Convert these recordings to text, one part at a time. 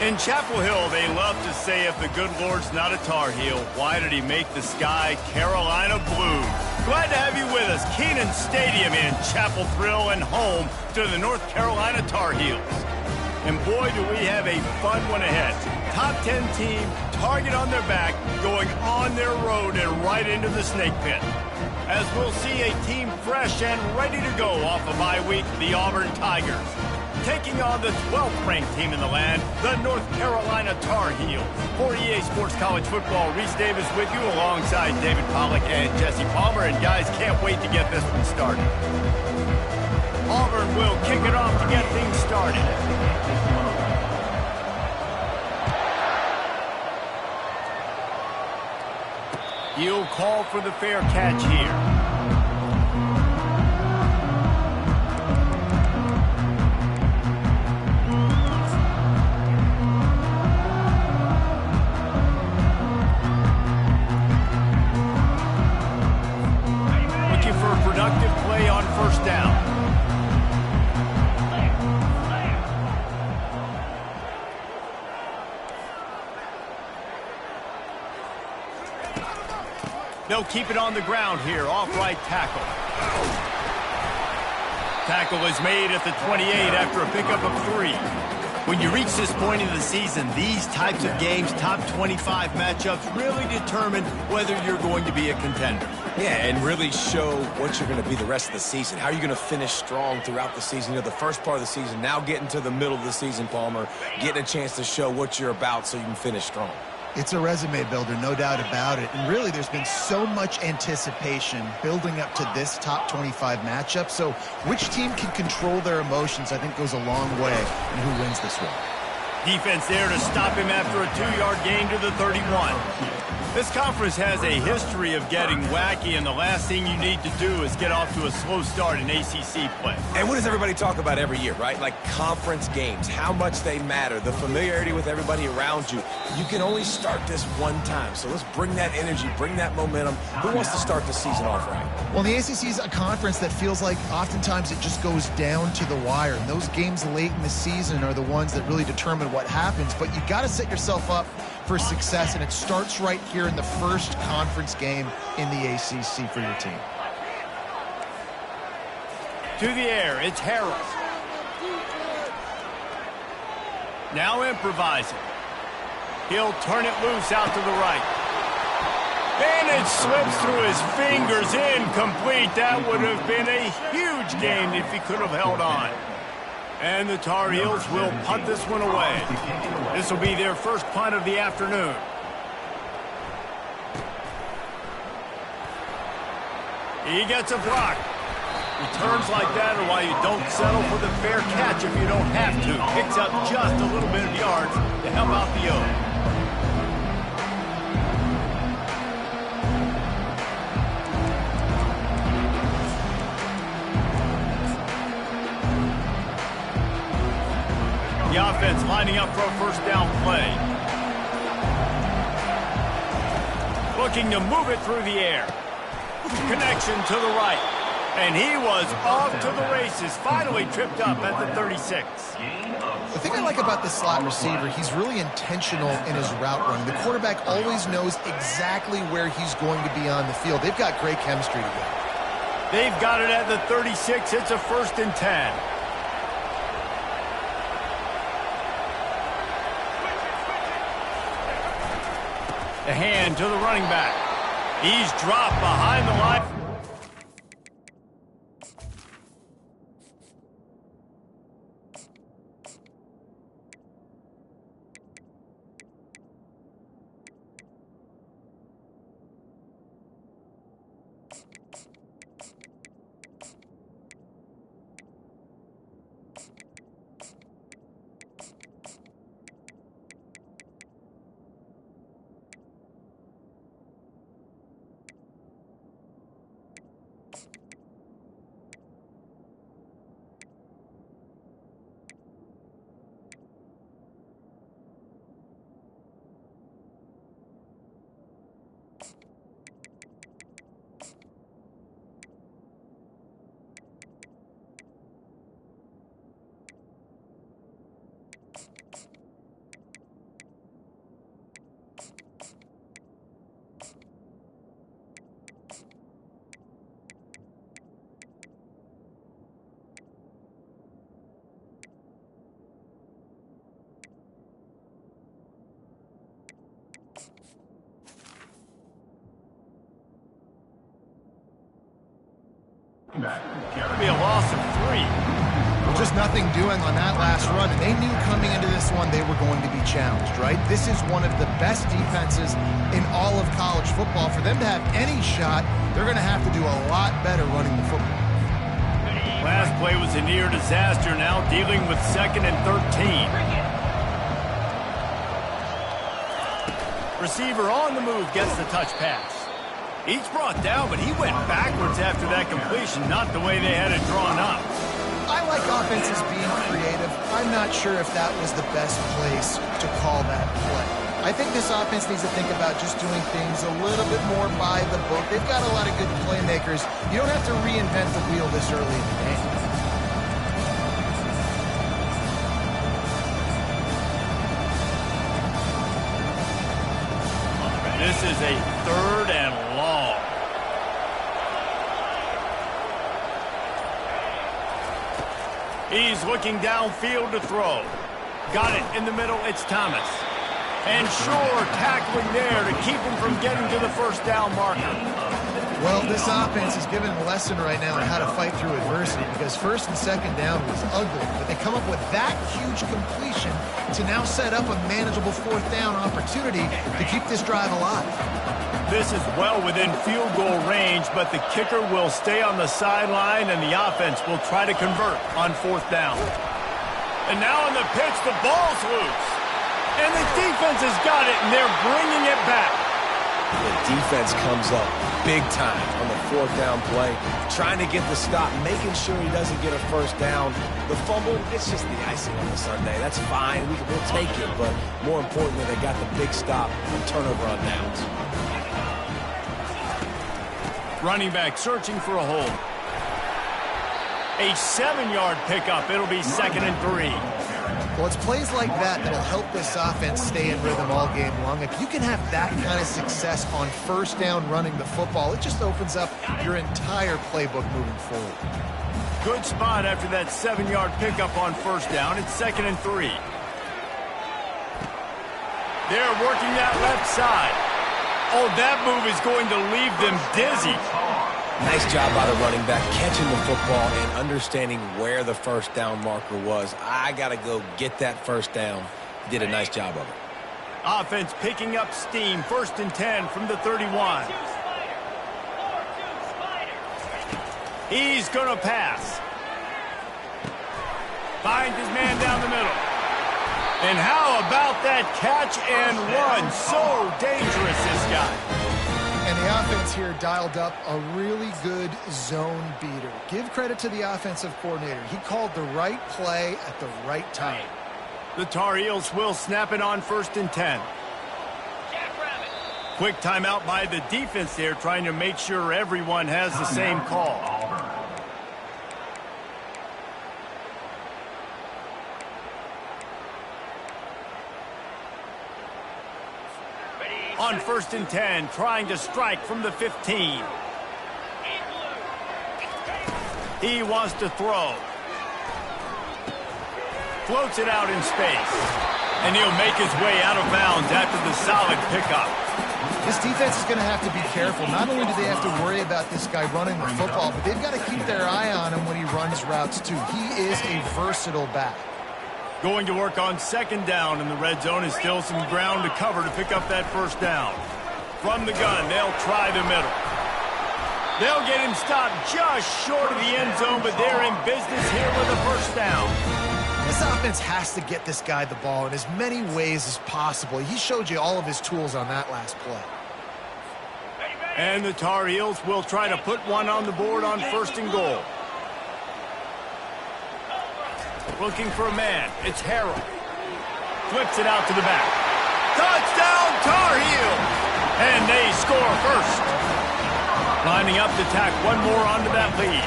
In Chapel Hill, they love to say if the good Lord's not a Tar Heel, why did he make the sky Carolina blue? Glad to have you with us. Kenan Stadium in Chapel Thrill and home to the North Carolina Tar Heels. And boy, do we have a fun one ahead. Top 10 team, target on their back, going on their road and right into the snake pit. As we'll see a team fresh and ready to go off a bye week, the Auburn Tigers. Taking on the 12th ranked team in the land, the North Carolina Tar Heels. For EA Sports College Football, Reese Davis with you alongside David Pollack and Jesse Palmer. And guys, can't wait to get this one started. Auburn will kick it off to get things started. He'll call for the fair catch here. Productive play on first down. They'll keep it on the ground here, off right tackle. Tackle is made at the 28 after a pickup of 3. When you reach this point in the season, these types of games, top 25 matchups, really determine whether you're going to be a contender. Yeah, and really show what you're going to be the rest of the season. How are you going to finish strong throughout the season? You know, the first part of the season, now getting to the middle of the season, Palmer, getting a chance to show what you're about so you can finish strong. It's a resume builder, no doubt about it. And really, there's been so much anticipation building up to this top 25 matchup. So which team can control their emotions, I think, goes a long way in who wins this one. Defense there to stop him after a 2-yard gain to the 31. This conference has a history of getting wacky, and the last thing you need to do is get off to a slow start in ACC play. And what does everybody talk about every year, right? Like conference games, how much they matter, the familiarity with everybody around you. You can only start this one time, so let's bring that energy, bring that momentum. Who wants to start the season off right? Well, the ACC is a conference that feels like oftentimes it just goes down to the wire. And those games late in the season are the ones that really determine what happens. But you got to set yourself up for success, and it starts right here in the first conference game in the ACC for your team. To the air, it's Harrell. Now improvising. He'll turn it loose out to the right. And it slips through his fingers, incomplete. That would have been a huge gain if he could have held on. And the Tar Heels will punt this one away. This will be their first punt of the afternoon. He gets a block. Returns like that are why you don't settle for the fair catch if you don't have to. Picks up just a little bit of yards to help out the O. The offense lining up for a first down play. Looking to move it through the air. Connection to the right. And he was off to the races. Finally tripped up at the 36. The thing I like about this slot receiver, he's really intentional in his route running. The quarterback always knows exactly where he's going to be on the field. They've got great chemistry together. They've got it at the 36. It's a 1st and 10. A hand to the running back. He's dropped behind the line. It'll be a loss of 3. Just nothing doing on that last run, and they knew coming into this one they were going to be challenged, right? This is one of the best defenses in all of college football. For them to have any shot, they're going to have to do a lot better running the football. Last play was a near disaster, now dealing with 2nd and 13. Receiver on the move gets the touch pass. Each brought down, but he went backwards after that completion, not the way they had it drawn up. I like offenses being creative. I'm not sure if that was the best place to call that play. I think this offense needs to think about just doing things a little bit more by the book. They've got a lot of good playmakers. You don't have to reinvent the wheel this early in the game. This is a 3rd and long. He's looking downfield to throw. Got it in the middle. It's Thomas. And Shore tackling there to keep him from getting to the first down marker. Well, this offense is giving a lesson right now on how to fight through adversity, because 1st and 2nd down was ugly, but they come up with that huge completion to now set up a manageable 4th down opportunity to keep this drive alive. This is well within field goal range, but the kicker will stay on the sideline, and the offense will try to convert on 4th down. And now on the pitch, the ball's loose. And the defense has got it, and they're bringing it back. The defense comes up big time on the 4th down play, trying to get the stop, making sure he doesn't get a 1st down. The fumble, it's just the icing on the Sunday. That's fine. We'll take it, but more importantly, they got the big stop and turnover on downs. Running back searching for a hole. A 7-yard pickup. It'll be 2nd and 3. Well, it's plays like that that'll help this offense stay in rhythm all game long. If you can have that kind of success on 1st down running the football, it just opens up your entire playbook moving forward. Good spot after that 7-yard pickup on 1st down. It's 2nd and 3. They're working that left side. Oh, that move is going to leave them dizzy. Nice job by the running back, catching the football and understanding where the 1st down marker was. I got to go get that 1st down. Did a nice job of it. Offense picking up steam. 1st and 10 from the 31. He's going to pass. Finds his man down the middle. And how about that catch and run? So dangerous, this guy. And the offense here dialed up a really good zone beater. Give credit to the offensive coordinator. He called the right play at the right time. The Tar Heels will snap it on 1st and 10. Quick timeout by the defense there, trying to make sure everyone has the same call. On 1st and 10, trying to strike from the 15. He wants to throw. Floats it out in space. And he'll make his way out of bounds after the solid pickup. This defense is going to have to be careful. Not only do they have to worry about this guy running the football, but they've got to keep their eye on him when he runs routes too. He is a versatile back. Going to work on 2nd down, and the red zone is still some ground to cover to pick up that 1st down. From the gun, they'll try the middle. They'll get him stopped just short of the end zone, but they're in business here with a 1st down. This offense has to get this guy the ball in as many ways as possible. He showed you all of his tools on that last play. And the Tar Heels will try to put one on the board on 1st and goal. Looking for a man. It's Harrell. Flips it out to the back. Touchdown, Tar Heels! And they score first. Lining up to tack one more onto that lead.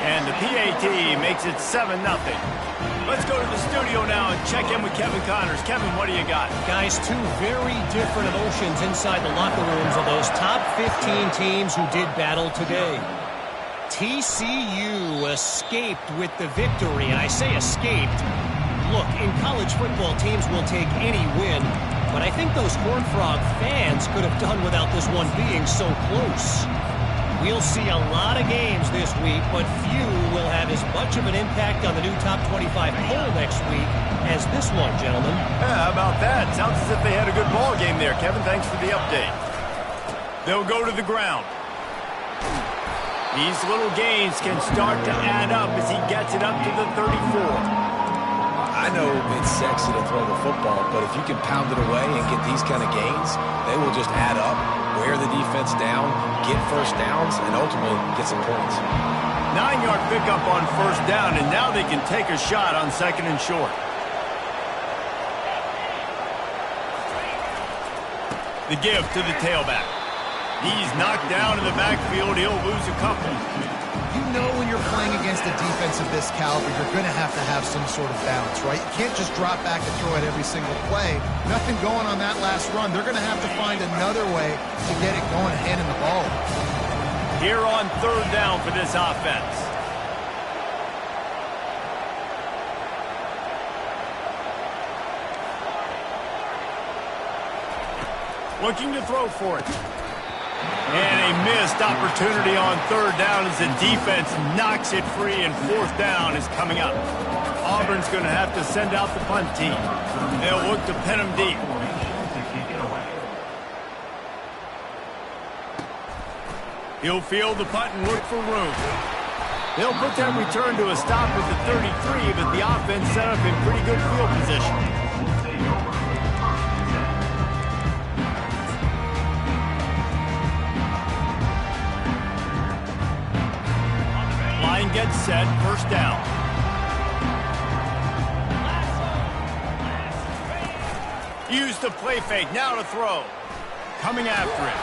And the PAT makes it 7-0. Let's go to the studio now and check in with Kevin Connors. Kevin, what do you got? Guys, two very different emotions inside the locker rooms of those top 15 teams who did battle today. TCU escaped with the victory, and I say escaped. Look, in college football, teams will take any win, but I think those Horned Frog fans could have done without this one being so close. We'll see a lot of games this week, but few will have as much of an impact on the new top 25 poll next week as this one, gentlemen. Yeah, how about that? Sounds as if they had a good ball game there, Kevin. Thanks for the update. They'll go to the ground. These little gains can start to add up as he gets it up to the 34. I know it's sexy to throw the football, but if you can pound it away and get these kind of gains, they will just add up, wear the defense down, get first downs, and ultimately get some points. 9-yard pickup on first down, and now they can take a shot on second and short. The give to the tailback. He's knocked down in the backfield. He'll lose a couple. You know when you're playing against a defense of this caliber, you're going to have some sort of balance, right? You can't just drop back and throw it every single play. Nothing going on that last run. They're going to have to find another way to get it going, handing the ball. Here on third down for this offense. Looking to throw for it. And a missed opportunity on third down as the defense knocks it free, and fourth down is coming up. Auburn's going to have to send out the punt team. They'll look to pin him deep. He'll field the punt and look for room. They'll put that return to a stop at the 33, but the offense set up in pretty good field position. Line gets set, first down. Use the play fake, now to throw. Coming after it.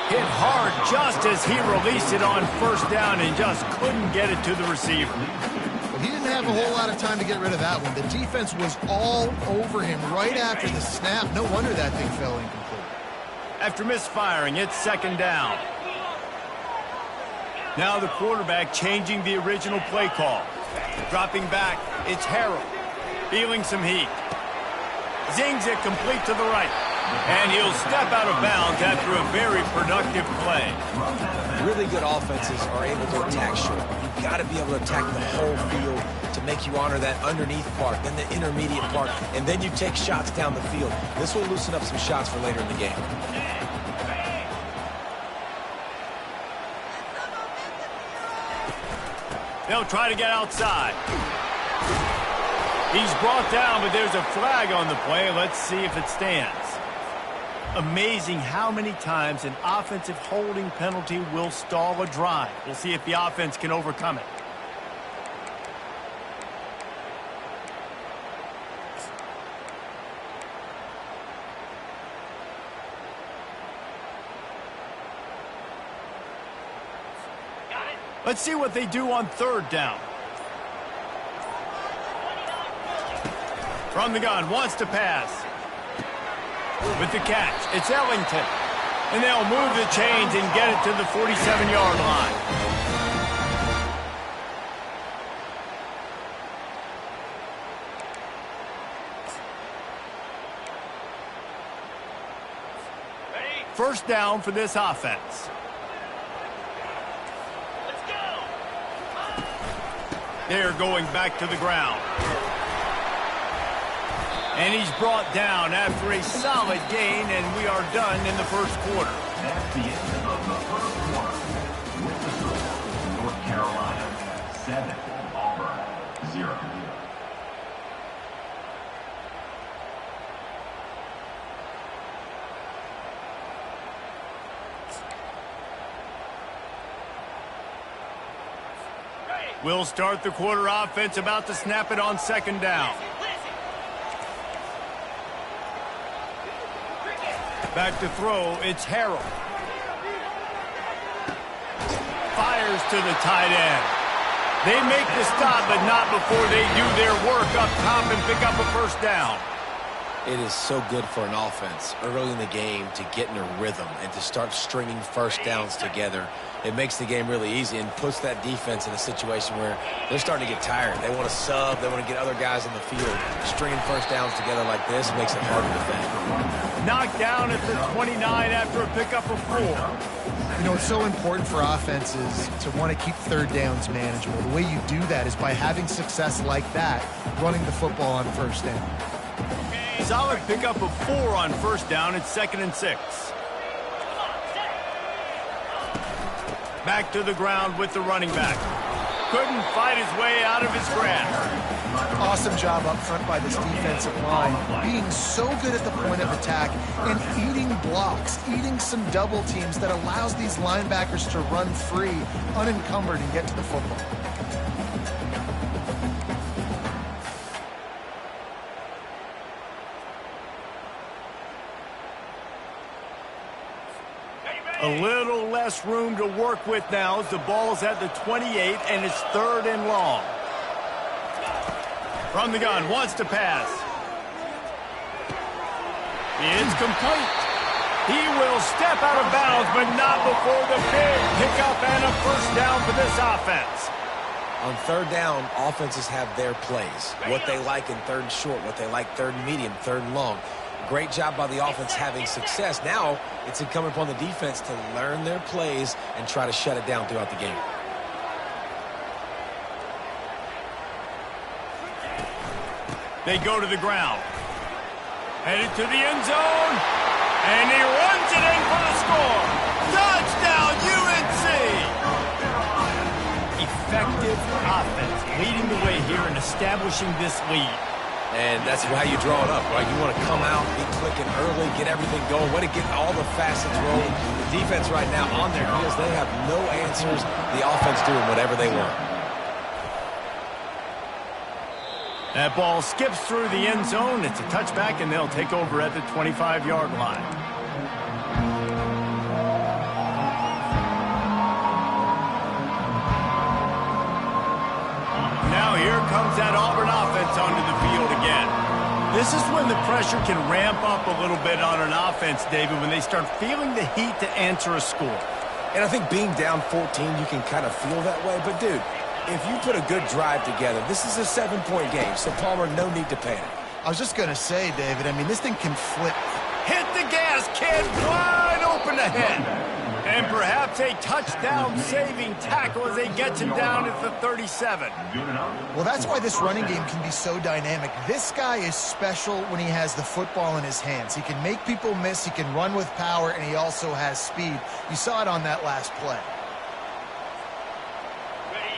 Hit hard just as he released it on first down and just couldn't get it to the receiver. Well, he didn't have a whole lot of time to get rid of that one. The defense was all over him right after the snap. No wonder that thing fell incomplete. After misfiring, it's second down. Now the quarterback changing the original play call. Dropping back, it's Harrell. Feeling some heat. Zings it complete to the right. And he'll step out of bounds after a very productive play. Really good offenses are able to attack short. You've got to be able to attack the whole field to make you honor that underneath part, then the intermediate part, and then you take shots down the field. This will loosen up some shots for later in the game. They'll try to get outside. He's brought down, but there's a flag on the play. Let's see if it stands. Amazing how many times an offensive holding penalty will stall a drive. We'll see if the offense can overcome it. Let's see what they do on third down. From the gun, wants to pass. With the catch, it's Ellington. And they'll move the chains and get it to the 47-yard line. First down for this offense. They're going back to the ground. And he's brought down after a solid gain, and we are done in the first quarter. That's the end of the first quarter. With the score, North Carolina 7, Auburn 0. We'll start the quarter offense, about to snap it on second down. Back to throw, it's Harrell. Fires to the tight end. They make the stop, but not before they do their work up top and pick up a first down. It is so good for an offense early in the game to get in a rhythm and to start stringing first downs together. It makes the game really easy and puts that defense in a situation where they're starting to get tired. They want to sub. They want to get other guys on the field. Stringing first downs together like this makes it hard to defend. Knocked down at the 29 after a pickup of 4. You know, it's so important for offenses to want to keep third downs manageable. The way you do that is by having success like that, running the football on first down. Solid pickup of 4 on first down. It's 2nd and 6. Back to the ground with the running back. Couldn't fight his way out of his grasp. Awesome job up front by this defensive line, being so good at the point of attack and eating blocks, eating some double teams that allows these linebackers to run free, unencumbered, and get to the football. A little less room to work with now as the ball's at the 28 and it's 3rd and long. From the gun, wants to pass. It's complete. He will step out of bounds, but not before the big pickup and a first down for this offense. On 3rd down, offenses have their plays. What they like in 3rd and short, what they like 3rd and medium, 3rd and long. Great job by the offense having success. Now it's incumbent upon the defense to learn their plays and try to shut it down throughout the game. They go to the ground. Headed to the end zone. And he runs it in for the score. Touchdown, UNC! Effective offense leading the way here and establishing this lead. And that's how you draw it up, right? You want to come out, be clicking early, get everything going, want to get all the facets rolling. The defense right now on their heels, they have no answers. The offense doing whatever they want. That ball skips through the end zone. It's a touchback, and they'll take over at the 25-yard line. Now here comes that Auburn offense onto the field again. This is when the pressure can ramp up a little bit on an offense, David, when they start feeling the heat to answer a score. And I think being down 14, you can kind of feel that way. But, dude, if you put a good drive together, this is a 7-point game, so Palmer, no need to panic. I was just going to say, David, I mean, this thing can flip. Hit the gas, kid, wide open ahead. And perhaps a touchdown-saving tackle as they get him down at the 37. Well, that's why this running game can be so dynamic. This guy is special when he has the football in his hands. He can make people miss, he can run with power, and he also has speed. You saw it on that last play.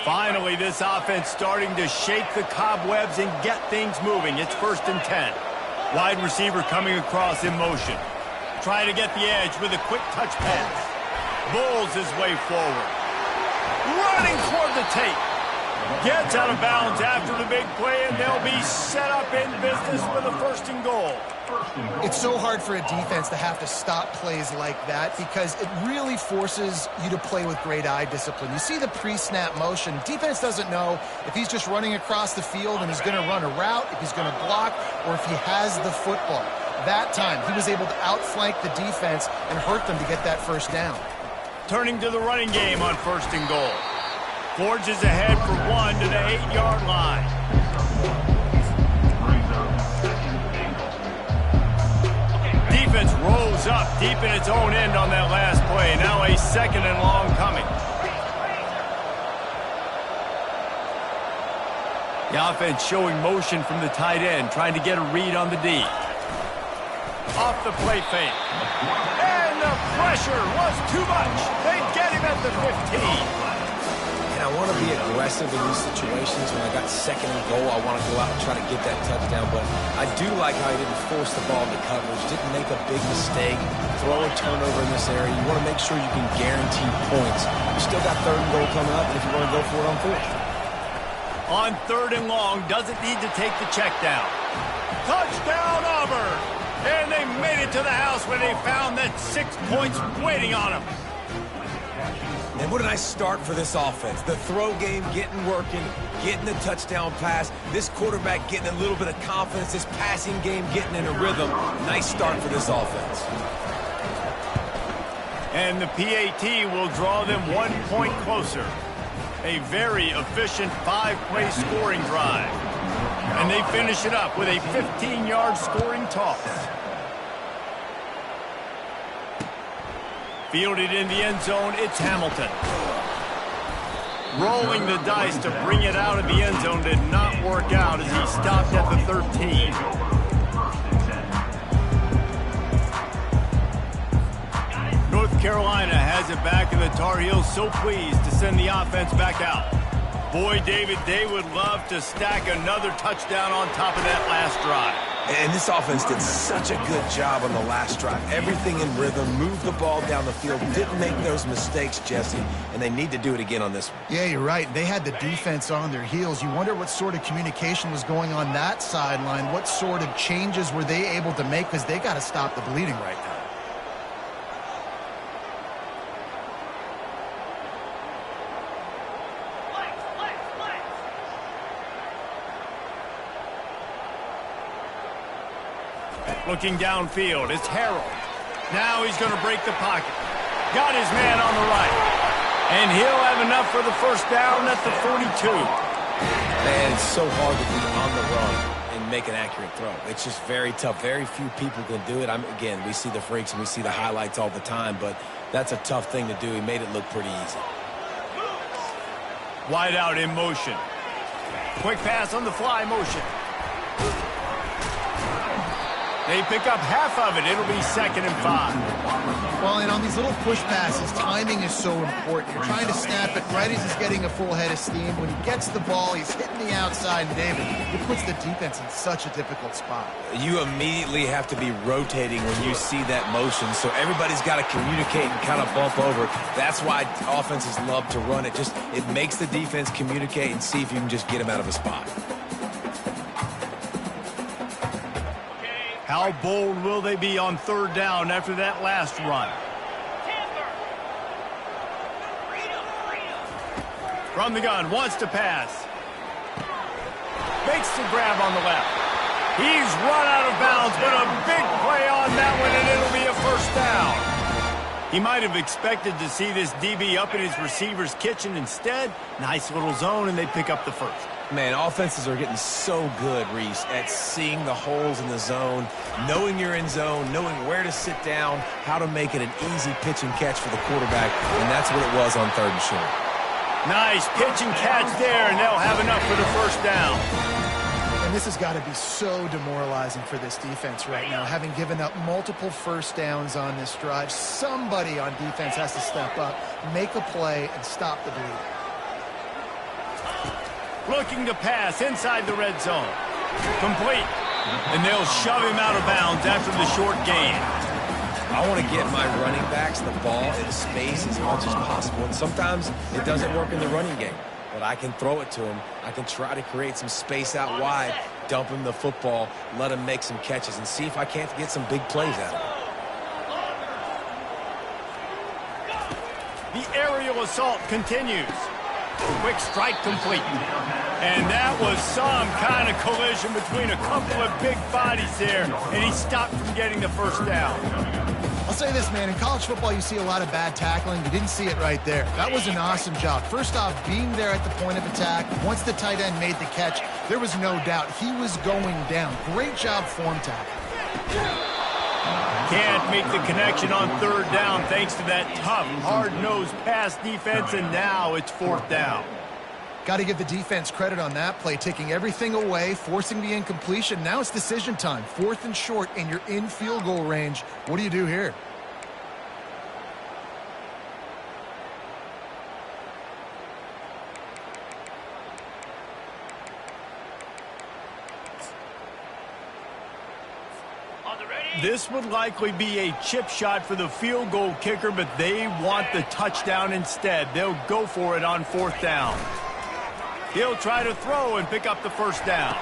Finally, this offense starting to shake the cobwebs and get things moving. It's 1st and 10. Wide receiver coming across in motion. Trying to get the edge with a quick touch pass. Bulls his way forward. Running toward the tape. Gets out of bounds after the big play, and they'll be set up in business with a 1st and goal. It's so hard for a defense to have to stop plays like that because it really forces you to play with great eye discipline. You see the pre-snap motion. Defense doesn't know if he's just running across the field and he's going to run a route, if he's going to block, or if he has the football. That time, he was able to outflank the defense and hurt them to get that 1st down. Turning to the running game on 1st and goal. Forges ahead for 1 to the 8-yard line. Defense rolls up deep in its own end on that last play. Now a 2nd and long coming. The offense showing motion from the tight end, trying to get a read on the D. Off the play fake. And the pressure was too much. They get him at the 15. And I want to be aggressive in these situations. When I got 2nd and goal, I want to go out and try to get that touchdown. But I do like how he didn't force the ball into coverage, didn't make a big mistake, throw a turnover in this area. You want to make sure you can guarantee points. You still got 3rd and goal coming up, and if you want to go for it on 4th. On 3rd and long, doesn't need to take the check down. Touchdown, Auburn! And they made it to the house when they found that 6 points waiting on them. And what a nice start for this offense. The throw game getting working, getting the touchdown pass. This quarterback getting a little bit of confidence. This passing game getting in a rhythm. Nice start for this offense. And the PAT will draw them 1 point closer. A very efficient 5-play scoring drive. And they finish it up with a 15-yard scoring toss. Fielded in the end zone, it's Hamilton. Rolling the dice to bring it out of the end zone did not work out as he stopped at the 13. North Carolina has it back, and the Tar Heels so pleased to send the offense back out. Boy, David, they would love to stack another touchdown on top of that last drive. And this offense did such a good job on the last drive. Everything in rhythm, moved the ball down the field, didn't make those mistakes, Jesse, and they need to do it again on this one. Yeah, you're right. They had the defense on their heels. You wonder what sort of communication was going on that sideline. What sort of changes were they able to make, because they got to stop the bleeding right now. Looking downfield, it's Harold. Now he's going to break the pocket. Got his man on the right. And he'll have enough for the first down at the 42. Man, it's so hard to be on the run and make an accurate throw. It's just very tough. Very few people can do it. Again, we see the freaks and we see the highlights all the time, but that's a tough thing to do. He made it look pretty easy. Wide out in motion. Quick pass on the fly motion. They pick up half of it. It'll be 2nd and 5. Well, and on these little push passes, timing is so important. You're trying to snap it right as he's getting a full head of steam. When he gets the ball, he's hitting the outside, and David, it puts the defense in such a difficult spot. You immediately have to be rotating when you see that motion, so everybody's got to communicate and kind of bump over. That's why offenses love to run it. It makes the defense communicate and see if you can just get him out of a spot. How bold will they be on 3rd down after that last run? From the gun, wants to pass. Makes the grab on the left. He's run out of bounds, but a big play on that one, and it'll be a first down. He might have expected to see this DB up in his receiver's kitchen. Instead, nice little zone, and they pick up the first. Man, offenses are getting so good, Reese, at seeing the holes in the zone, knowing you're in zone, knowing where to sit down, how to make it an easy pitch and catch for the quarterback, and that's what it was on 3rd and short. Nice pitch and catch there, and they'll have enough for the first down. And this has got to be so demoralizing for this defense right now, having given up multiple first downs on this drive. Somebody on defense has to step up, make a play, and stop the bleed. Looking to pass inside the red zone. Complete. And they'll shove him out of bounds after the short gain. I want to get my running backs the ball in space as much as possible. And sometimes it doesn't work in the running game. But I can throw it to him. I can try to create some space out wide, dump him the football, let him make some catches, and see if I can't get some big plays out of him. The aerial assault continues. Quick strike complete. And that was some kind of collision between a couple of big bodies there, and he stopped from getting the first down. I'll say this, man. In college football, you see a lot of bad tackling. You didn't see it right there. That was an awesome job. First off, being there at the point of attack. Once the tight end made the catch, there was no doubt he was going down. Great job form tackle. Can't make the connection on 3rd down thanks to that tough, hard-nosed pass defense, and now it's 4th down. Got to give the defense credit on that play, taking everything away, forcing the incompletion. Now it's decision time. 4th and short, and you're in field goal range. What do you do here? This would likely be a chip shot for the field goal kicker, but they want the touchdown instead. They'll go for it on 4th down. He'll try to throw and pick up the first down.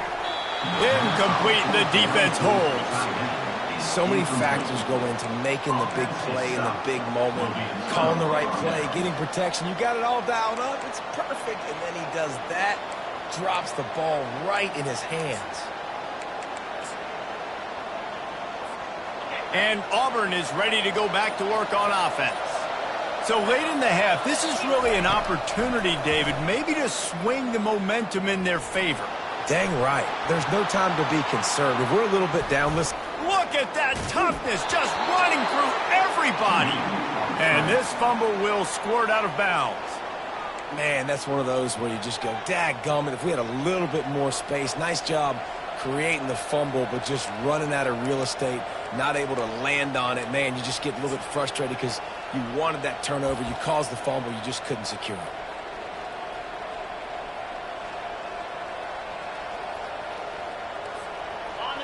Incomplete, the defense holds. So many factors go into making the big play in the big moment, calling the right play, getting protection. You got it all dialed up. It's perfect. And then he does that, drops the ball right in his hands. And Auburn is ready to go back to work on offense. So late in the half, this is really an opportunity, David, maybe to swing the momentum in their favor. Dang right. There's no time to be conservative. We're a little bit down. Listen. Look at that toughness, just running through everybody. And this fumble will squirt out of bounds. Man, that's one of those where you just go, dadgummit, if we had a little bit more space. Nice job creating the fumble, but just running out of real estate, not able to land on it. Man, you just get a little bit frustrated because you wanted that turnover. You caused the fumble. You just couldn't secure it.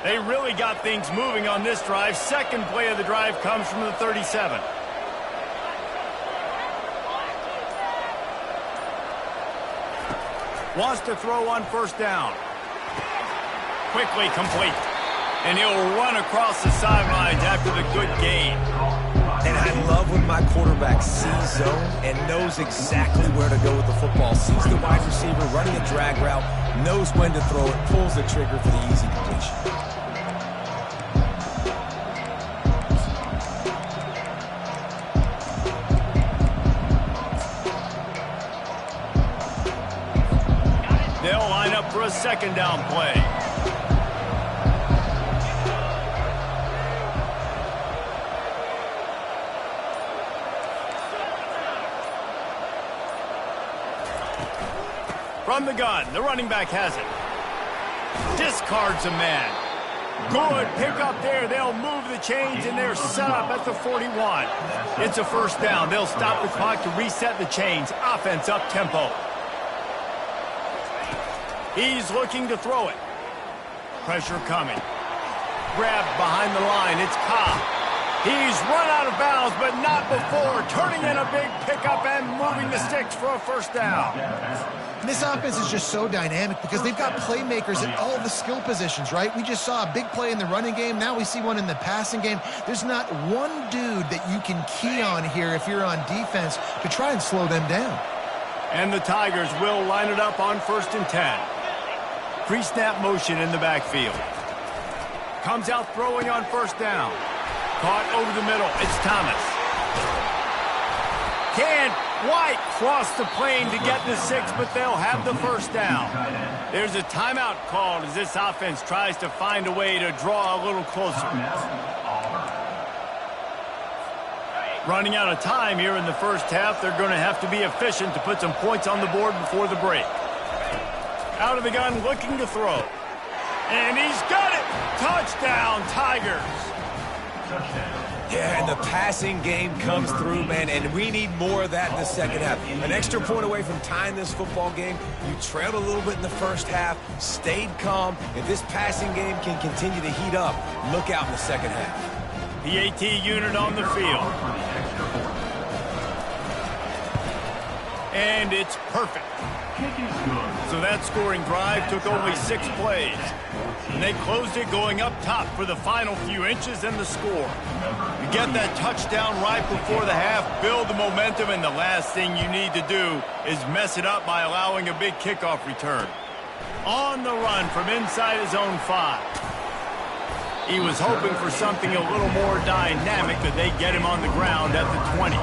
They really got things moving on this drive. Second play of the drive comes from the 37. Wants to throw on first down. Quickly complete. And he'll run across the sidelines after the good gain. And I love when my quarterback sees zone and knows exactly where to go with the football. Sees the wide receiver running a drag route, knows when to throw it, pulls the trigger for the easy completion. They'll line up for a second down play. From the gun, the running back has it. Discards a man. Good pickup there. They'll move the chains, and they're set up at the 41. It's a first down. They'll stop the clock to reset the chains. Offense up tempo. He's looking to throw it. Pressure coming. Grabbed behind the line. It's Cobb. He's run out of bounds, but not before. Turning in a big pickup and moving the sticks for a first down. And this offense is just so dynamic because they've got playmakers at all the skill positions, right? We just saw a big play in the running game. Now we see one in the passing game. There's not one dude that you can key on here if you're on defense to try and slow them down. And the Tigers will line it up on 1st and 10. Pre-snap motion in the backfield. Comes out throwing on first down. Caught over the middle. It's Thomas. Can't quite cross the plane to get the 6, but they'll have the first down. There's a timeout called as this offense tries to find a way to draw a little closer. Running out of time here in the first half. They're going to have to be efficient to put some points on the board before the break. Out of the gun, looking to throw. And he's got it! Touchdown, Tigers! Yeah, and the passing game comes through, man, and we need more of that in the second half. An extra point away from tying this football game. You trailed a little bit in the first half, stayed calm. If this passing game can continue to heat up, look out in the second half. The AT unit on the field. And it's perfect. So that scoring drive took only 6 plays. And they closed it going up top for the final few inches and the score. You get that touchdown right before the half, build the momentum, and the last thing you need to do is mess it up by allowing a big kickoff return. On the run from inside his own 5. He was hoping for something a little more dynamic, but they get him on the ground at the 20.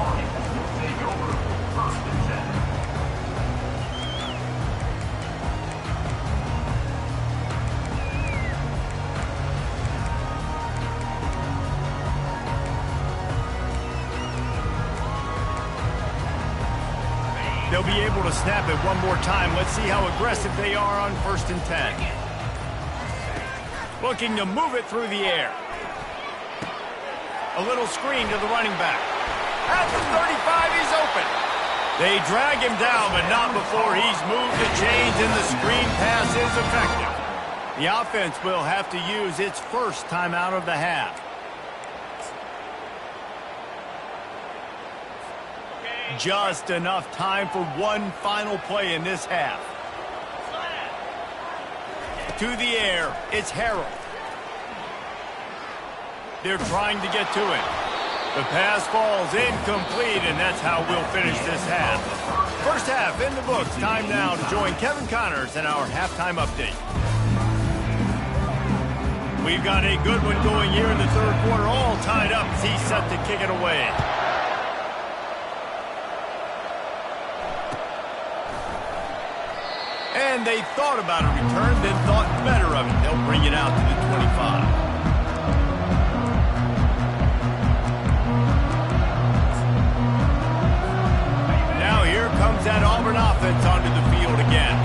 They'll be able to snap it one more time. Let's see how aggressive they are on 1st and 10. Looking to move it through the air. A little screen to the running back. At the 35, he's open. They drag him down, but not before he's moved the chains, and the screen pass is effective. The offense will have to use its first timeout of the half. Just enough time for one final play in this half. To the air, it's Harrell. They're trying to get to it. The pass falls incomplete, and that's how we'll finish this half. First half in the books. Time now to join Kevin Connors in our halftime update. We've got a good one going here in the third quarter, all tied up as he's set to kick it away. And they thought about a return, then thought better of it. They'll bring it out to the 25. different offense onto the field again.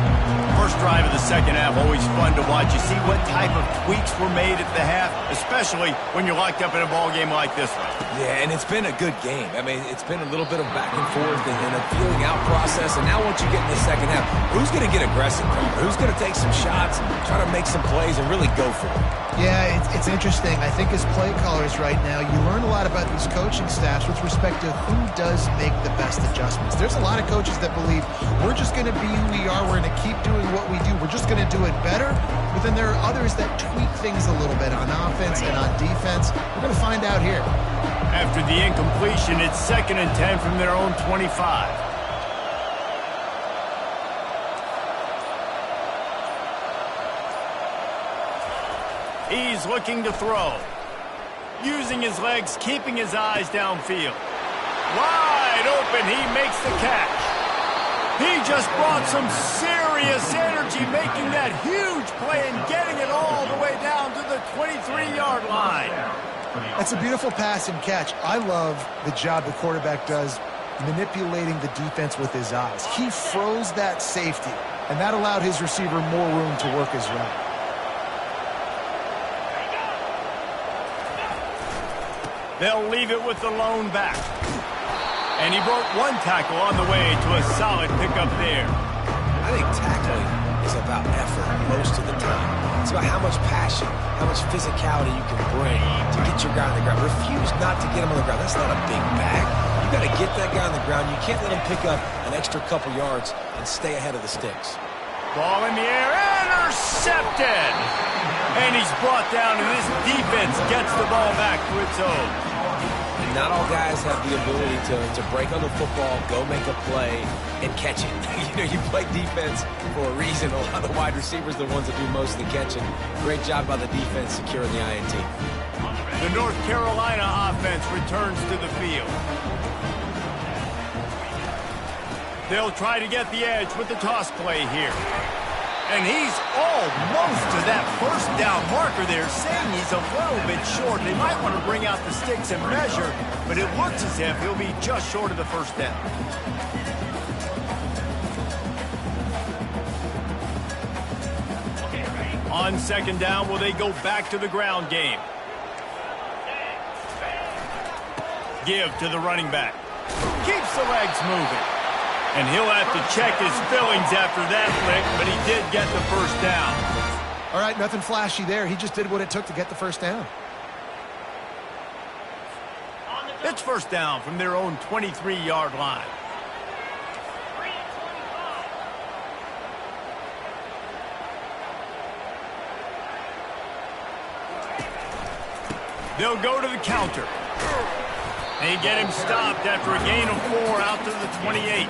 First drive of the second half, always fun to watch. You see what type of tweaks were made at the half, especially when you're locked up in a ball game like this one. Yeah, and it's been a good game. I mean, it's been a little bit of back and forth and a feeling out process. And now once you get in the second half, who's going to get aggressive? Who's going to take some shots, try to make some plays, and really go for it? Yeah, it's interesting. I think as play callers right now, you learn a lot about these coaching staffs with respect to who does make the best adjustments. There's a lot of coaches that believe we're just going to be who we are. We're going to keep doing what we do. We're just going to do it better. But then there are others that tweak things a little bit on offense and on defense. We're going to find out here. After the incompletion, it's 2nd and 10 from their own 25. He's looking to throw. Using his legs, keeping his eyes downfield. Wide open, he makes the catch. He just brought some serious energy, making that huge play and getting it all the way down to the 23-yard line. That's a beautiful pass and catch. I love the job the quarterback does manipulating the defense with his eyes. He froze that safety, and that allowed his receiver more room to work his route. They'll leave it with the lone back. And he broke one tackle on the way to a solid pickup there. I think tackling is about effort most of the time. It's about how much passion, how much physicality you can bring to get your guy on the ground. Refuse not to get him on the ground. That's not a big bag. You got to get that guy on the ground. You can't let him pick up an extra couple yards and stay ahead of the sticks. Ball in the air, intercepted! And he's brought down, and this defense gets the ball back to its own. Not all guys have the ability to break on the football, go make a play, and catch it. You play defense for a reason. A lot of the wide receivers are the ones that do most of the catching. Great job by the defense securing the INT. The North Carolina offense returns to the field. They'll try to get the edge with the toss play here. And he's almost to that first down marker there, saying he's a little bit short. They might want to bring out the sticks and measure, but it looks as if he'll be just short of the first down. On 2nd down, will they go back to the ground game? Give to the running back. Keeps the legs moving. And he'll have to check his fillings after that lick, but he did get the first down. All right, nothing flashy there. He just did what it took to get the first down. It's first down from their own 23-yard line. They'll go to the counter. They get him stopped after a gain of 4 out to the 28.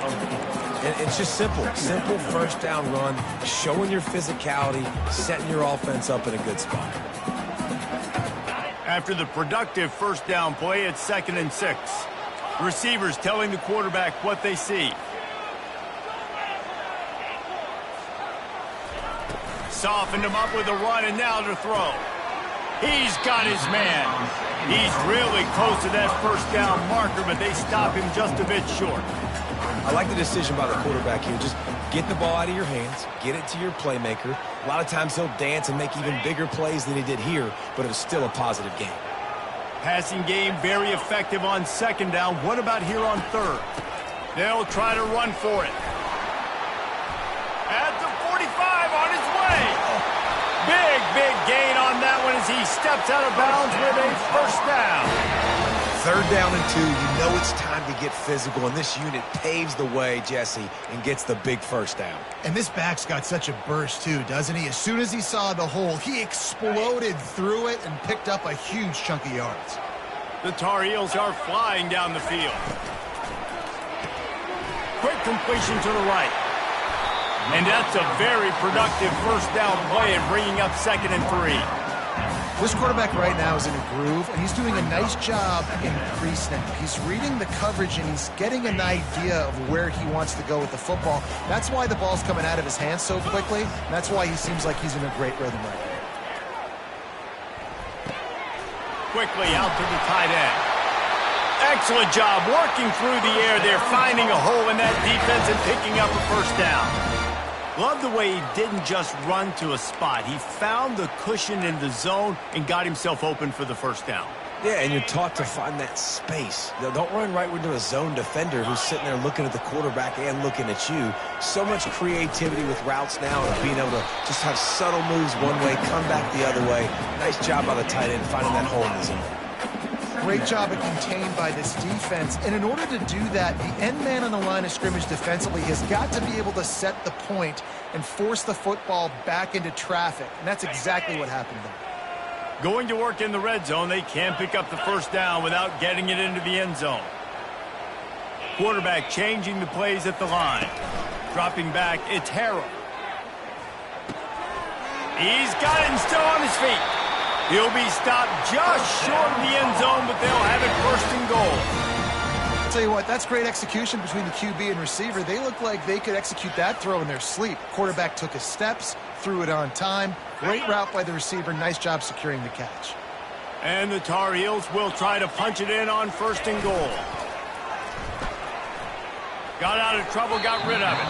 And it's just simple first down run, showing your physicality, setting your offense up in a good spot. After the productive first down play, it's 2nd and 6. Receivers telling the quarterback what they see. Softened him up with a run, and now to throw. He's got his man. He's really close to that first down marker, but they stop him just a bit short. I like the decision by the quarterback here. Just get the ball out of your hands, get it to your playmaker. A lot of times he'll dance and make even bigger plays than he did here, but it was still a positive game. Passing game very effective on 2nd down. What about here on 3rd? They'll try to run for it. At the 45 on his way. Big gain on that one as he steps out of bounds with a first down. 3rd down and 2, you know it's time to get physical, and this unit paves the way, Jesse, and gets the big first down. And this back's got such a burst, too, doesn't he? As soon as he saw the hole, he exploded through it and picked up a huge chunk of yards. The Tar Heels are flying down the field. Quick completion to the right. And that's a very productive first down play and bringing up 2nd and 3. This quarterback right now is in a groove, and he's doing a nice job in pre-snap. He's reading the coverage, and he's getting an idea of where he wants to go with the football. That's why the ball's coming out of his hands so quickly, and that's why he seems like he's in a great rhythm right now. Quickly out to the tight end. Excellent job working through the air there, finding a hole in that defense and picking up a first down. Love the way he didn't just run to a spot. He found the cushion in the zone and got himself open for the first down. Yeah, and you're taught to find that space. Don't run right into a zone defender who's sitting there looking at the quarterback and looking at you. So much creativity with routes now and being able to just have subtle moves one way, come back the other way. Nice job by the tight end finding that hole in the zone. Great job of contained by this defense. And in order to do that, the end man on the line of scrimmage defensively has got to be able to set the point and force the football back into traffic. And that's exactly what happened there. Going to work in the red zone, they can pick up the first down without getting it into the end zone. Quarterback changing the plays at the line. Dropping back, it's Harrell. He's got it and still on his feet. He'll be stopped just short of the end zone, but they'll have it first and goal. I'll tell you what, that's great execution between the QB and receiver. They look like they could execute that throw in their sleep. Quarterback took his steps, threw it on time. Great route by the receiver. Nice job securing the catch. And the Tar Heels will try to punch it in on first and goal. Got out of trouble, got rid of it.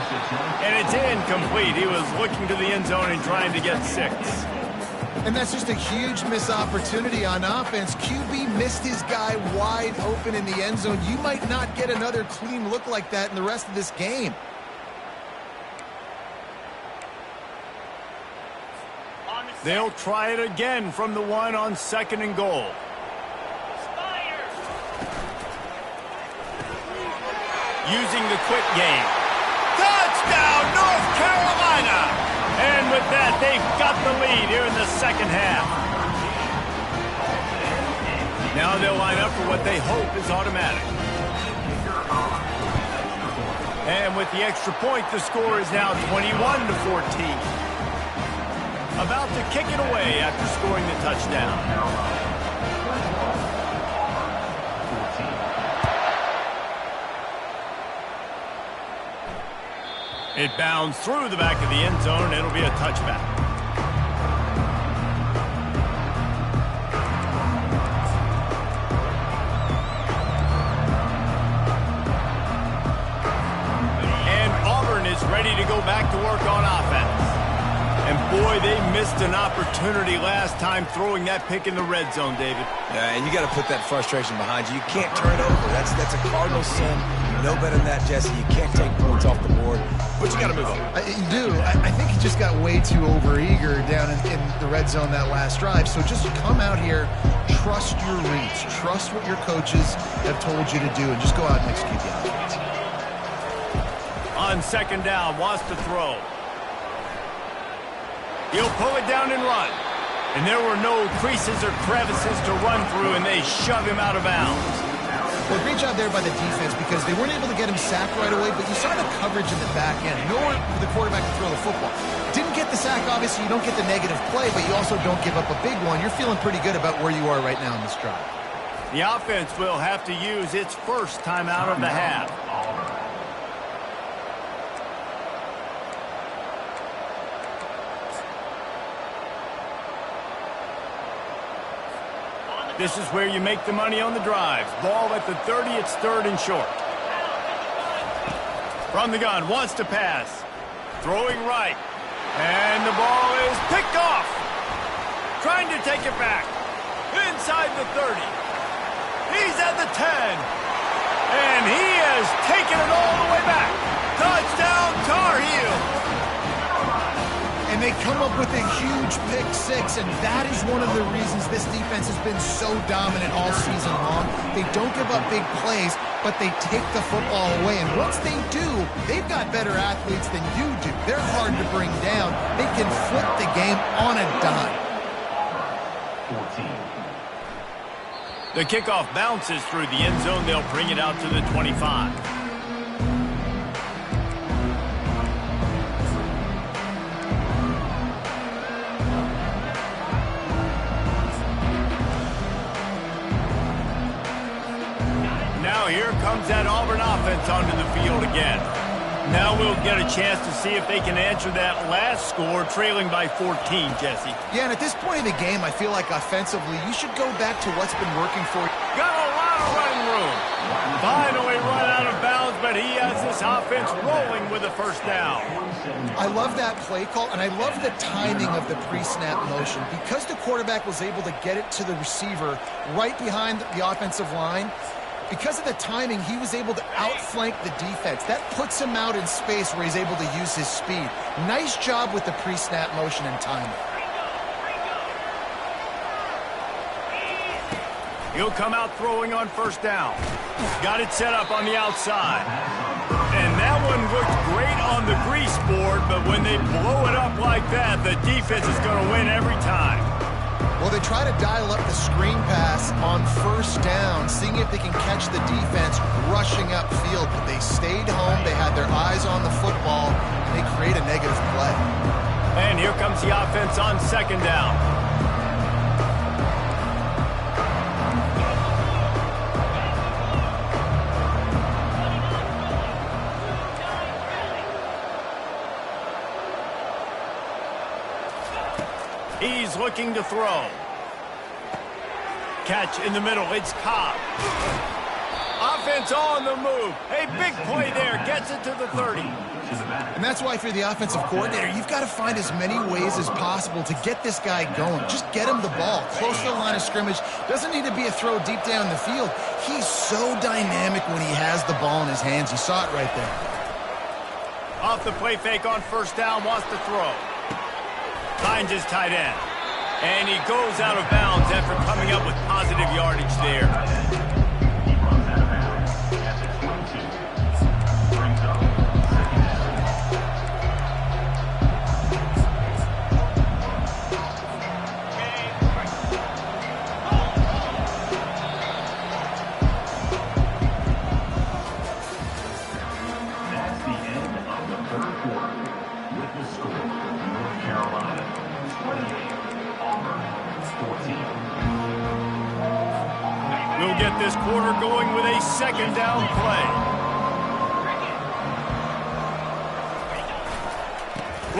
And it's incomplete. He was looking to the end zone and trying to get 6. And that's just a huge missed opportunity on offense. QB missed his guy wide open in the end zone. You might not get another clean look like that in the rest of this game. They'll try it again from the 1 on second and goal. Using the quick game. Touchdown, North Carolina! And with that, they've got the lead here in the second half. Now they'll line up for what they hope is automatic. And with the extra point, the score is now 21-14. About to kick it away after scoring the touchdown. It bounds through the back of the end zone, and it'll be a touchback. And Auburn is ready to go back to work on offense. And boy, they missed an opportunity last time throwing that pick in the red zone, David. Yeah, and you got to put that frustration behind you. You can't turn it over. That's a cardinal sin. You know better than that, Jesse. You can't take points off the board, but you got to move on. You do. I think he just got way too overeager down in the red zone that last drive. So just come out here, trust your reads, trust what your coaches have told you to do, and just go out and execute the offense. On second down, wants to throw. He'll pull it down and run. And there were no creases or crevices to run through, and they shove him out of bounds. Well, great job there by the defense because they weren't able to get him sacked right away, but you saw the coverage in the back end. Nowhere for the quarterback to throw the football. Didn't get the sack, obviously. You don't get the negative play, but you also don't give up a big one. You're feeling pretty good about where you are right now in this drive. The offense will have to use its first timeout of the half. This is where you make the money on the drives. Ball at the 30, it's third and short. From the gun, wants to pass. Throwing right. And the ball is picked off. Trying to take it back. Inside the 30. He's at the 10. And he has taken it all the way back. Touchdown, Tar Heels. And they come up with a huge pick 6, and that is one of the reasons this defense has been so dominant all season long. They don't give up big plays, but they take the football away. And once they do, they've got better athletes than you do. They're hard to bring down. They can flip the game on a dime. 14. The kickoff bounces through the end zone. They'll bring it out to the 25. Now here comes that Auburn offense onto the field again. Now we'll get a chance to see if they can answer that last score, trailing by 14, Jesse. Yeah, and at this point in the game, I feel like offensively, you should go back to what's been working for you. Got a lot of running room. Finally run out of bounds, but he has this offense rolling with a first down. I love that play call, and I love the timing of the pre-snap motion. Because the quarterback was able to get it to the receiver right behind the offensive line, because of the timing, he was able to outflank the defense. That puts him out in space where he's able to use his speed. Nice job with the pre-snap motion and timing. He'll come out throwing on first down. Got it set up on the outside. And that one looked great on the grease board, but when they blow it up like that, the defense is going to win every time. Well, they try to dial up the screen pass on first down, seeing if they can catch the defense rushing upfield. But they stayed home, they had their eyes on the football, and they create a negative play. And here comes the offense on second down. He's looking to throw. Catch in the middle. It's Cobb. Offense on the move. A big play there. Gets it to the 30. And that's why, if you're the offensive coordinator, you've got to find as many ways as possible to get this guy going. Just get him the ball close to the line of scrimmage. Doesn't need to be a throw deep down the field. He's so dynamic when he has the ball in his hands. You saw it right there. Off the play fake on first down. Wants to throw. Finds his tight end. And he goes out of bounds after coming up with positive yardage there. He runs out of bounds at the 22. Brings up second down. That's the end of the third quarter. With the score, North Carolina 28, Auburn 14. We'll get this quarter going with a second down play.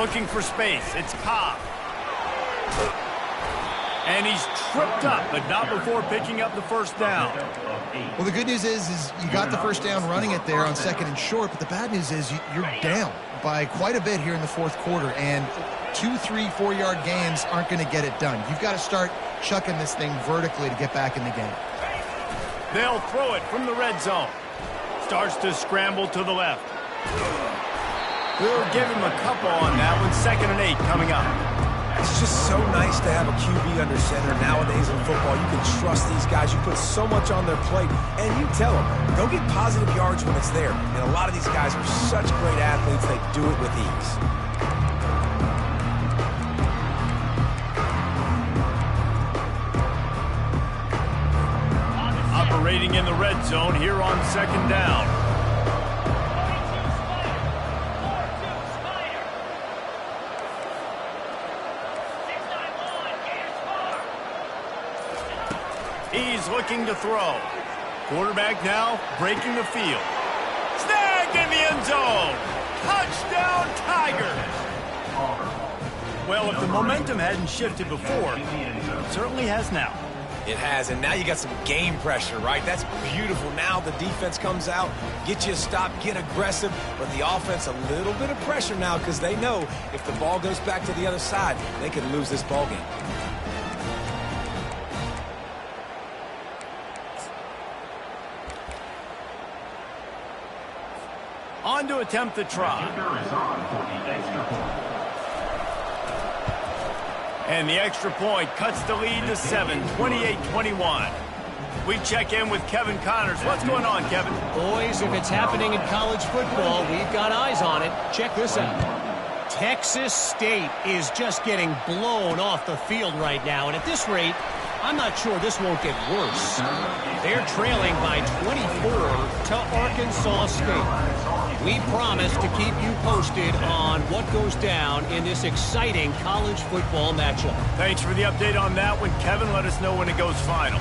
Looking for space. It's Cobb. And he's tripped up, but not before picking up the first down. Well, the good news is you got the first down running it there on second and short, but the bad news is you're down by quite a bit here in the fourth quarter, and 2, 3, 4-yard gains aren't going to get it done. You've got to start chucking this thing vertically to get back in the game. They'll throw it from the red zone. Starts to scramble to the left. We'll give him a couple on that one. 2nd and 8 coming up. It's just so nice to have a QB under center. Nowadays in football, you can trust these guys. You put so much on their plate, and you tell them, go get positive yards when it's there. And a lot of these guys are such great athletes, they do it with ease. Operating in the red zone here on second down. He's looking to throw. Quarterback now breaking the field. Snagged in the end zone. Touchdown, Tigers. Well, if the momentum hadn't shifted before, it certainly has now. It has, and now you got some game pressure, right? That's beautiful. Now the defense comes out, get you a stop, get aggressive, but the offense a little bit of pressure now because they know if the ball goes back to the other side, they could lose this ball game. On to attempt the try. And the extra point cuts the lead to 7, 28-21. We check in with Kevin Connors. What's going on, Kevin? Boys, if it's happening in college football, we've got eyes on it. Check this out. Texas State is just getting blown off the field right now. And at this rate, I'm not sure this won't get worse. They're trailing by 24 to Arkansas State. We promise to keep you posted on what goes down in this exciting college football matchup. Thanks for the update on that one, Kevin. Let us know when it goes final.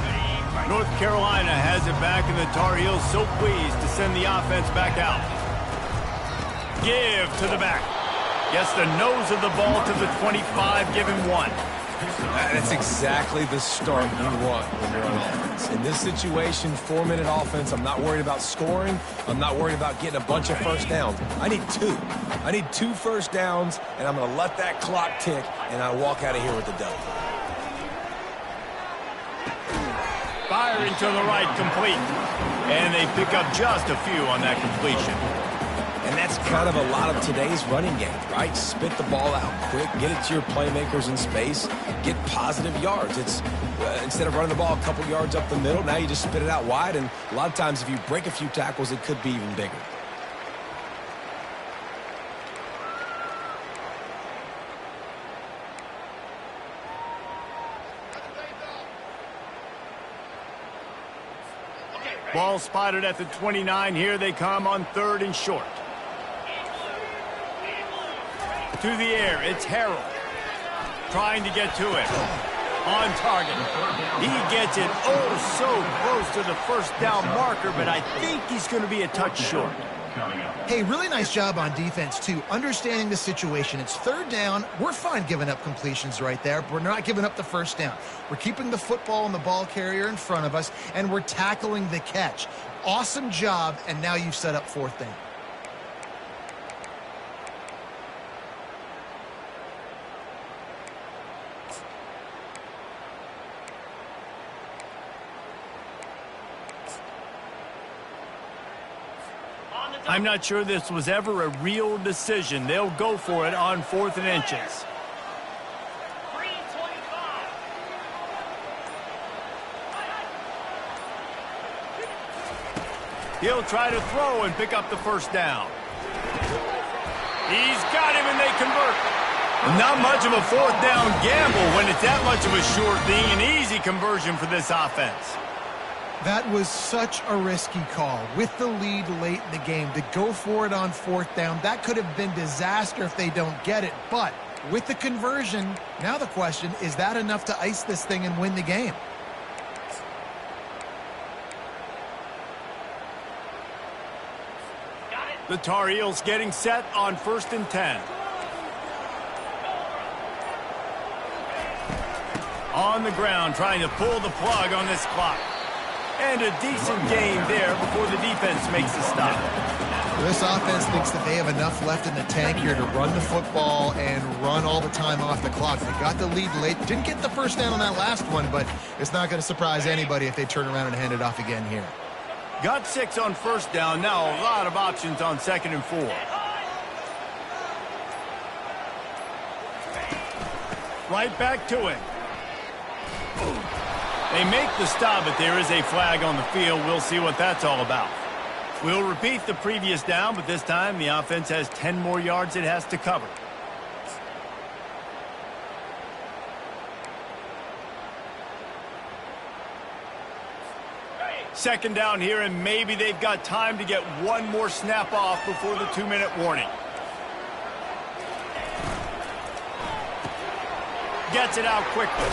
North Carolina has it back, and the Tar Heels so pleased to send the offense back out. Give to the back. Gets the nose of the ball to the 25, give him 1. That's exactly the start you want when you're on offense. In this situation, 4-minute offense, I'm not worried about scoring. I'm not worried about getting a bunch of first downs. I need 2. I need 2 first downs, and I'm going to let that clock tick, and I walk out of here with the dub. Firing to the right, complete. And they pick up just a few on that completion. And that's kind of a lot of today's running game, right? Spit the ball out quick, get it to your playmakers in space, get positive yards. It's instead of running the ball a couple yards up the middle, now you just spit it out wide, and a lot of times if you break a few tackles, it could be even bigger. Ball spotted at the 29. Here they come on 3rd and short. To the air, it's Harold. Trying to get to it. On target. He gets it oh so close to the first down marker, but I think he's going to be a touch short. Hey, really nice job on defense, too. Understanding the situation. It's 3rd down. We're fine giving up completions right there, but we're not giving up the first down. We're keeping the football and the ball carrier in front of us, and we're tackling the catch. Awesome job, and now you've set up 4th down. I'm not sure this was ever a real decision. They'll go for it on 4th and inches. He'll try to throw and pick up the first down. He's got him, and they convert. Not much of a 4th down gamble when it's that much of a short thing. An easy conversion for this offense. That was such a risky call with the lead late in the game to go for it on 4th down. That could have been disaster if they don't get it. But with the conversion, now the question, is that enough to ice this thing and win the game? The Tar Heels getting set on 1st and 10. On the ground, trying to pull the plug on this clock. And a decent game there before the defense makes the stop. This offense thinks that they have enough left in the tank here to run the football and run all the time off the clock. They got the lead late. Didn't get the first down on that last one, but it's not going to surprise anybody if they turn around and hand it off again here. Got 6 on 1st down. Now a lot of options on 2nd and 4. Right back to it. They make the stop, but there is a flag on the field. We'll see what that's all about. We'll repeat the previous down, but this time the offense has 10 more yards it has to cover. Second down here, and maybe they've got time to get one more snap off before the 2-minute warning. Gets it out quickly.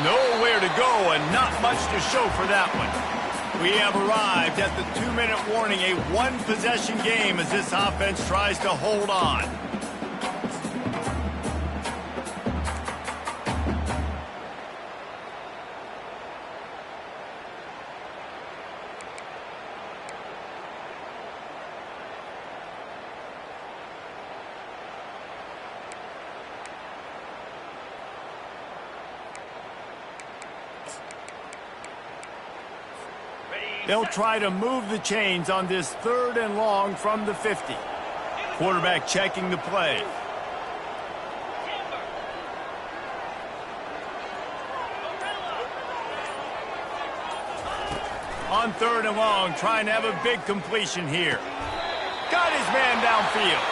Nowhere to go and not much to show for that one. We have arrived at the 2-minute warning, a one-possession game as this offense tries to hold on. They'll try to move the chains on this 3rd and long from the 50. Quarterback checking the play. On 3rd and long, trying to have a big completion here. Got his man downfield.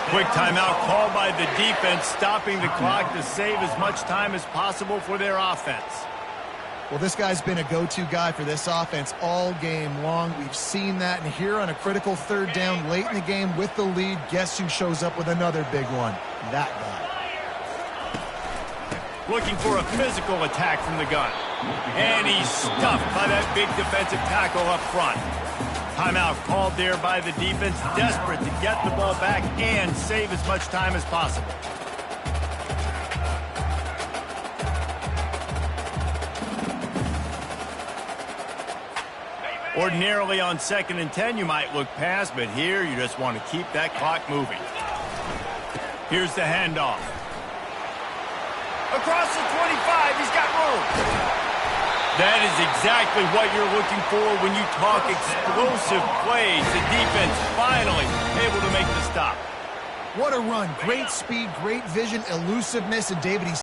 Quick timeout called by the defense, stopping the clock to save as much time as possible for their offense. Well, this guy's been a go-to guy for this offense all game long. We've seen that, and here on a critical 3rd down late in the game with the lead, guess who shows up with another big one? That guy. Looking for a physical attack from the gun. And he's stuffed by that big defensive tackle up front. Timeout called there by the defense, desperate to get the ball back and save as much time as possible. Ordinarily on 2nd and 10, you might look past, but here you just want to keep that clock moving. Here's the handoff. Across the 25, he's got room. That is exactly what you're looking for when you talk explosive plays. The defense finally able to make the stop. What a run. Great speed, great vision, elusiveness, and David, he's